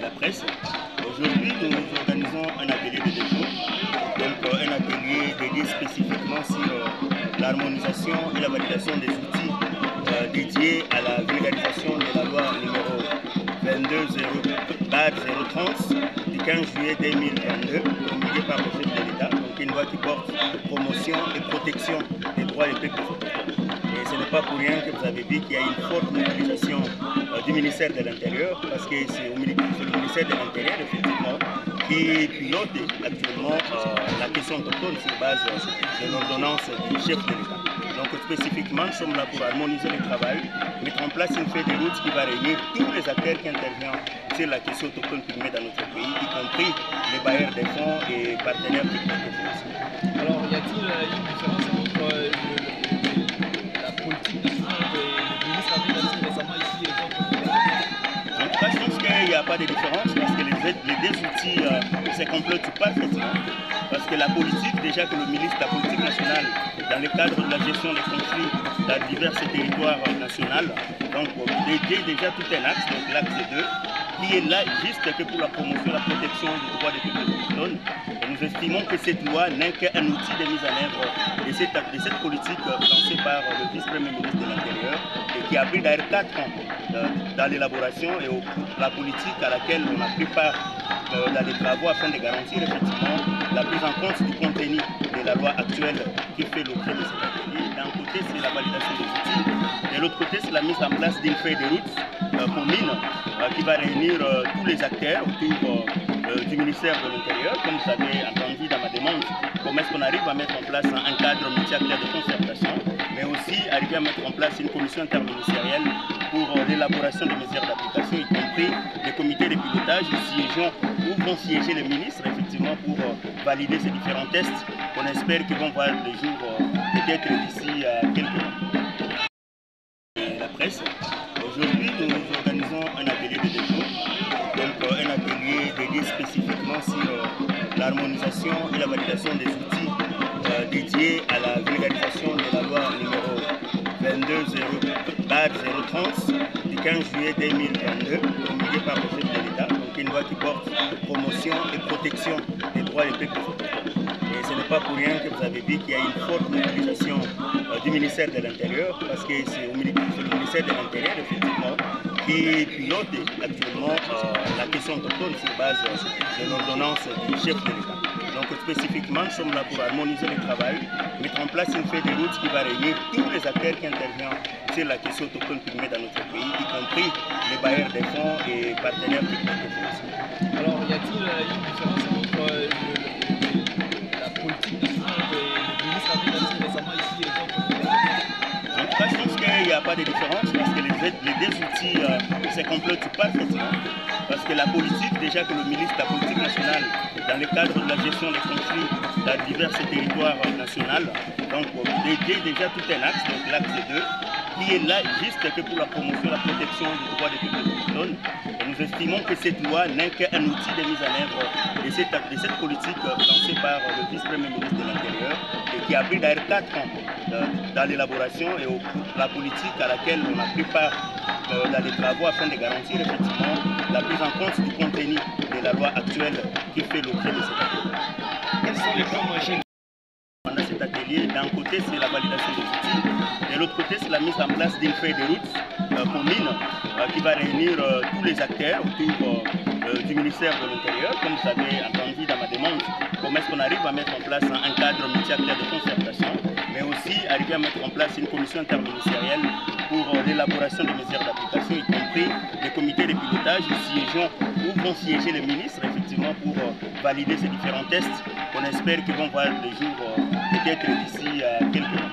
la presse. Aujourd'hui, nous organisons un atelier de défense, donc un atelier dédié spécifiquement sur l'harmonisation et la validation des outils dédiés à la vulgarisation de la loi numéro 22-030 du 15 juillet 2022, promulguée par le chef de l'État, donc une loi qui porte promotion et protection des droits des peuples autochtones. Et ce n'est pas pour rien que vous avez vu qu'il y a une forte mobilisation du ministère de l'Intérieur, parce que c'est le ministère de l'Intérieur, effectivement, qui pilote actuellement la question autochtone sur base de l'ordonnance du chef de l'État. Donc spécifiquement, nous sommes là pour harmoniser le travail, mettre en place une feuille de route qui va réunir tous les acteurs qui interviennent sur la question autochtone pygmée dans notre pays, y compris les bailleurs des fonds et partenaires techniques et financiers. Alors, y a-t-il une différence entre la politique nationale que le ministre a mis récemment ici et d'autres? En tout cas, je pense qu'il n'y a pas de différence parce que les deux outils se complètent parfaitement. Parce que la politique, déjà que le ministre, la politique nationale, dans le cadre de la gestion des conflits dans divers territoires nationaux, donc dédié déjà tout un axe, donc l'axe 2, qui est là juste que pour la promotion et la protection des droits des peuples autochtones. Et nous estimons que cette loi n'est qu'un outil de mise en œuvre de cette politique lancée par le vice-premier ministre de l'Intérieur et qui a pris d'ailleurs 4 ans dans l'élaboration et la politique à laquelle on a pris part dans les travaux afin de garantir effectivement la prise en compte du contenu de la loi actuelle qui fait l'objet de cet atelier. D'un côté, c'est la validation des outils, de l'autre côté, c'est la mise en place d'une feuille de route commune qui va réunir tous les acteurs autour du ministère de l'Intérieur. Comme vous avez entendu dans ma demande, comment est-ce qu'on arrive à mettre en place un cadre multi-acteur de concertation, mais aussi arriver à mettre en place une commission interministérielle pour l'élaboration des mesures d'application, y compris des comités de pilotage où vont siéger les ministres, effectivement, pour valider ces différents tests qu'on espère qu'ils vont voir le jour peut-être d'ici quelques mois. La presse. Aujourd'hui, nous organisons un atelier de défense, donc un atelier dédié spécifiquement sur l'harmonisation et la validation des outils dédiés à la vulgarisation de la loi numéro 22-030 du 15 juillet 2022, promulguée par le chef de l'État, donc une loi qui porte promotion et protection des droits des peuples autochtones. Et ce n'est pas pour rien que vous avez vu qu'il y a une forte mobilisation du ministère de l'Intérieur, parce que c'est le ministère de l'Intérieur, effectivement, qui pilote actuellement la question autochtone sur base de l'ordonnance du chef de l'État. Donc spécifiquement, nous sommes là pour harmoniser le travail, mettre en place une feuille de route qui va réunir tous les acteurs qui interviennent sur la question autochtone pygmée dans notre pays, y compris les bailleurs des fonds et partenaires techniques et financiers. Alors, y a-t-il une différence entre la politique nationale que le ministre a mis récemment ici et d'autres? En tout cas, je pense qu'il n'y a pas de différence parce que les deux outils se complètent parfaitement. Parce que la politique, déjà que le ministre, la politique nationale, dans le cadre de la gestion des conflits dans divers territoires nationaux, donc dédié déjà tout un axe, donc l'axe 2, qui est là juste que pour la promotion et la protection des droits des peuples autochtones. Et nous estimons que cette loi n'est qu'un outil de mise en œuvre de cette politique lancée par le vice-premier ministre de l'Intérieur et qui a pris d'ailleurs 4 ans dans l'élaboration et la politique à laquelle on a pris part dans les travaux afin de garantir effectivement la prise en compte du contenu de la loi actuelle qui fait l'objet de cet atelier. Quels sont les points majeurs pendant cet atelier? D'un côté, c'est la validation des outils, de l'autre côté, c'est la mise en place d'une feuille de route commune qui va réunir tous les acteurs autour du ministère de l'Intérieur. Comme vous avez entendu dans ma demande, comment est-ce qu'on arrive à mettre en place un cadre multi-acteur de concertation, mais aussi arriver à mettre en place une commission interministérielle pour l'élaboration des mesures d'application, y compris des comités de pilotage où vont siéger les ministres, effectivement, pour valider ces différents tests qu'on espère qu'ils vont voir le jour peut-être d'ici quelques mois.